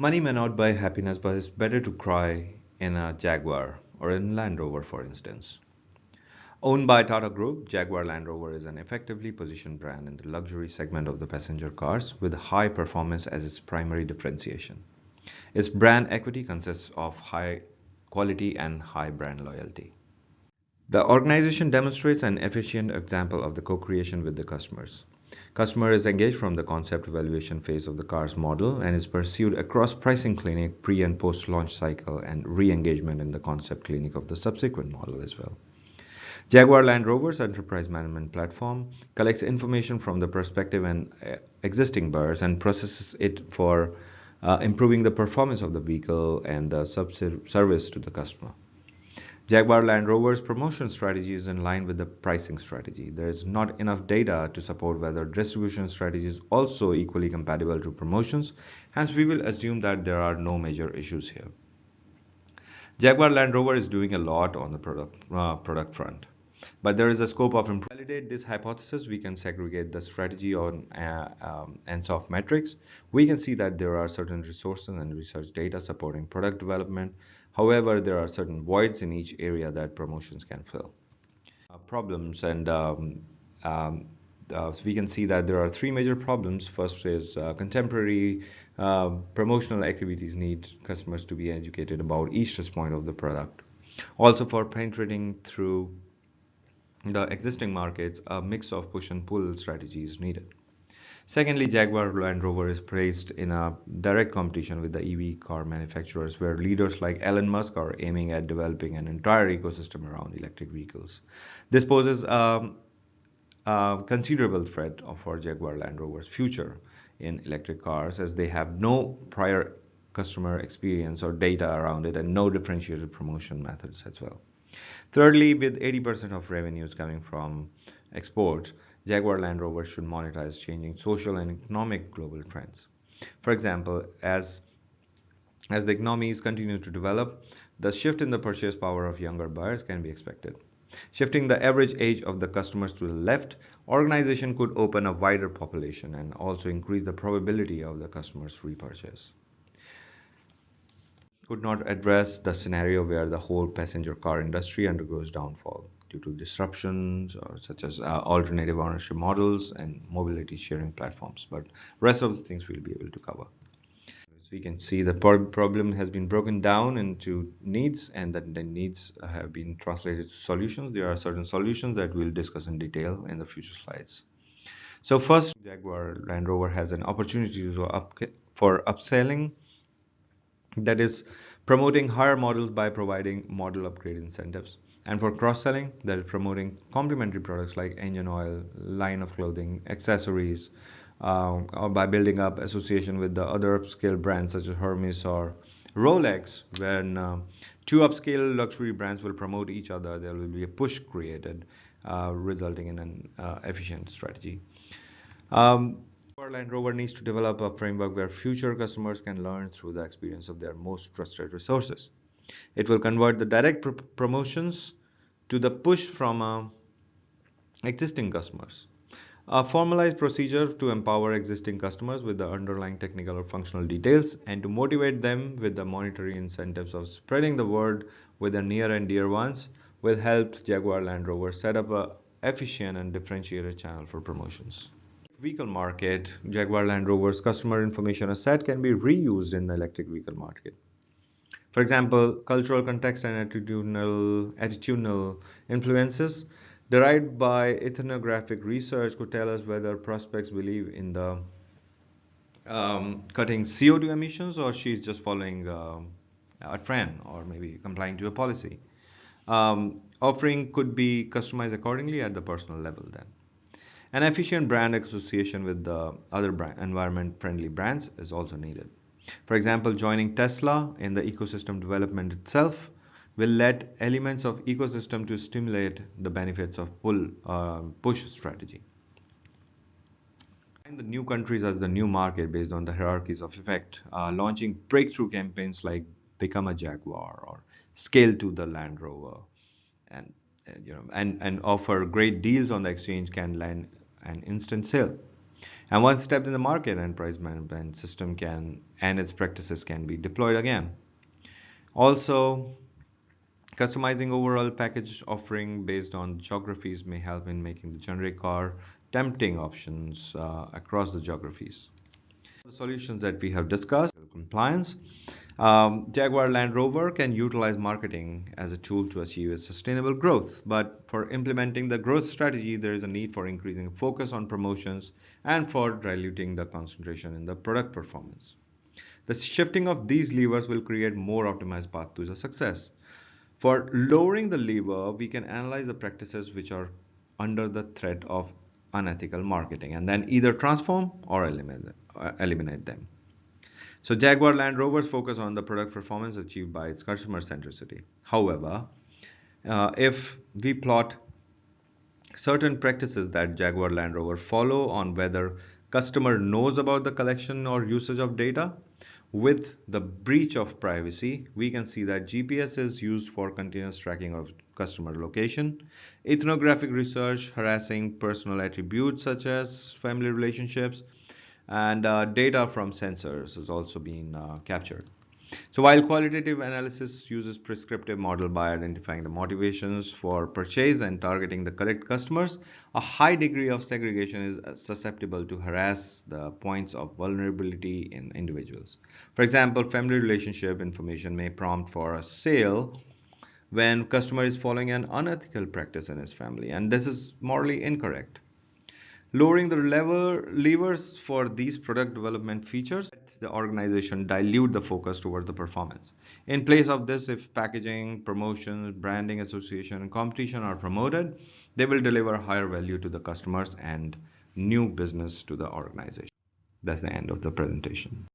Money may not buy happiness, but it's better to cry in a Jaguar or in Land Rover, for instance. Owned by Tata Group, Jaguar Land Rover is an effectively positioned brand in the luxury segment of the passenger cars with high performance as its primary differentiation. Its brand equity consists of high quality and high brand loyalty. The organization demonstrates an efficient example of the co-creation with the customers. Customer is engaged from the concept evaluation phase of the car's model and is pursued across pricing clinic, pre and post launch cycle, and re-engagement in the concept clinic of the subsequent model as well. Jaguar Land Rover's enterprise management platform collects information from the prospective and existing buyers and processes it for improving the performance of the vehicle and the service to the customer. Jaguar Land Rover's promotion strategy is in line with the pricing strategy. There is not enough data to support whether distribution strategy is also equally compatible to promotions, hence we will assume that there are no major issues here. Jaguar Land Rover is doing a lot on the product front, but there is a scope of improvement. To validate this hypothesis, we can segregate the strategy on and soft metrics. We can see that there are certain resources and research data supporting product development. However, there are certain voids in each area that promotions can fill. Problems and so we can see that there are three major problems. First is contemporary promotional activities need customers to be educated about each touch point of the product. Also, for penetrating through the existing markets, a mix of push and pull strategy is needed. Secondly, Jaguar Land Rover is placed in a direct competition with the EV car manufacturers, where leaders like Elon Musk are aiming at developing an entire ecosystem around electric vehicles. This poses a considerable threat for Jaguar Land Rover's future in electric cars, as they have no prior customer experience or data around it and no differentiated promotion methods as well. Thirdly, with 80% of revenues coming from exports, Jaguar Land Rover should monetize changing social and economic global trends. For example, as the economies continue to develop, the shift in the purchase power of younger buyers can be expected. Shifting the average age of the customers to the left, organization could open a wider population and also increase the probability of the customers' repurchase. Could not address the scenario where the whole passenger car industry undergoes downfall due to disruptions such as alternative ownership models and mobility sharing platforms, but rest of the things we'll be able to cover. As we can see, the problem has been broken down into needs, and that the needs have been translated to solutions. There are certain solutions that we'll discuss in detail in the future slides. So first, Jaguar Land Rover has an opportunity for upselling, that is promoting higher models by providing model upgrade incentives, and for cross-selling, that is promoting complementary products like engine oil, line of clothing, accessories, or by building up association with the other upscale brands such as Hermes or Rolex. When two upscale luxury brands will promote each other, there will be a push created, resulting in an efficient strategy. Land Rover needs to develop a framework where future customers can learn through the experience of their most trusted resources. It will convert the direct promotions to the push from existing customers. A formalized procedure to empower existing customers with the underlying technical or functional details and to motivate them with the monetary incentives of spreading the word with their near and dear ones will help Jaguar Land Rover set up a efficient and differentiated channel for promotions. Vehicle market, Jaguar Land Rover's customer information asset can be reused in the electric vehicle market. For example, cultural context and attitudinal influences derived by ethnographic research could tell us whether prospects believe in the cutting CO2 emissions, or she's just following a trend or maybe complying to a policy. Offering could be customized accordingly at the personal level then. An efficient brand association with the other environment-friendly brands is also needed. For example, joining Tesla in the ecosystem development itself will let elements of ecosystem to stimulate the benefits of push strategy. And the new countries as the new market based on the hierarchies of effect, launching breakthrough campaigns like Become a Jaguar or Scale to the Land Rover, and offer great deals on the exchange can land an instant sale. And once stepped in the market, enterprise management system can and its practices can be deployed again. Also, customizing overall package offering based on geographies may help in making the generic car tempting options across the geographies. The solutions that we have discussed, compliance. Jaguar Land Rover can utilize marketing as a tool to achieve a sustainable growth, but for implementing the growth strategy, there is a need for increasing focus on promotions and for diluting the concentration in the product performance. The shifting of these levers will create more optimized path to the success. For lowering the lever, we can analyze the practices which are under the threat of unethical marketing and then either transform or eliminate them. So Jaguar Land Rover's focus on the product performance achieved by its customer centricity. However, if we plot certain practices that Jaguar Land Rover follow on whether customer knows about the collection or usage of data. With the breach of privacy, we can see that GPS is used for continuous tracking of customer location, ethnographic research, harassing personal attributes such as family relationships, and data from sensors is also being captured. So while qualitative analysis uses prescriptive model by identifying the motivations for purchase and targeting the correct customers, a high degree of segregation is susceptible to harass the points of vulnerability in individuals. For example, family relationship information may prompt for a sale when customer is following an unethical practice in his family, and this is morally incorrect. Lowering the levers for these product development features, the organization dilute the focus towards the performance. In place of this, if packaging, promotions, branding association, and competition are promoted, they will deliver higher value to the customers and new business to the organization. That's the end of the presentation.